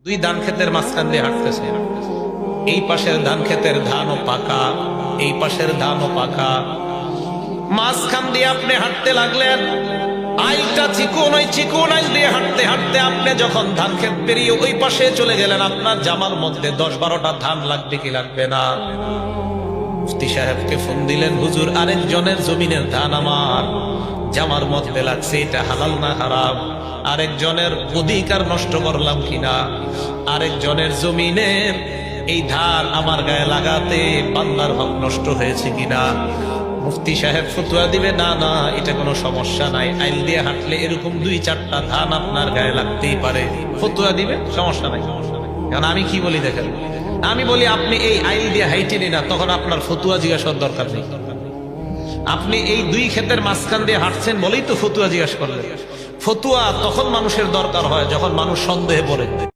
দুই ধান ক্ষেতের মাঝখান দিয়ে হাঁটতেছে, এই পাশের ধান ক্ষেতের ধানও পাকা, এই পাশের ধানও পাকা, মাঝখান দিয়ে আপনি হাঁটতে লাগলেন। আইলটা চিকুন, ওই চিকুন আইল দিয়ে হাঁটতে হাঁটতে আপনি যখন ধান ক্ষেত পেরিয়ে ওই পাশে চলে গেলেন, আপনার জামার মধ্যে 10-12টা ধান লাগবে কি লাগবে না? মুফতি সাহেবকে ফোন দিলেন, হুজুর আরেকজনের জমিনের ধান আমার জামার মধ্যে লাগছে, এটা হালাল না হারাম? আরেকজনের অধিকার নষ্ট করলাম কিনা? আরেকজনের জমিনের এই ধান আমার গায়ে লাগাতে বান্দার হক নষ্ট হয়েছে কিনা? মুফতি সাহেব ফতোয়া দিবে, না না, এটা কোনো সমস্যা নাই, আইল দিয়ে হাঁটলে এরকম 2-4টা ধান আপনার গায়ে লাগতেই পারে। ফতোয়া দিবে, সমস্যা নাই। কারণ আমি কি বলি দেখেন, আমি বলি আপনি এই আইল দিয়ে হাইটেনি না, তখন আপনার ফতুয়া জিজ্ঞাসার দরকার নেই। আপনি এই দুই ক্ষেতের মাঝখান দিয়ে হাঁটছেন বলেই তো ফতুয়া জিজ্ঞাসা করলেন। ফতুয়া তখন মানুষের দরকার হয় যখন মানুষ সন্দেহে পড়ে।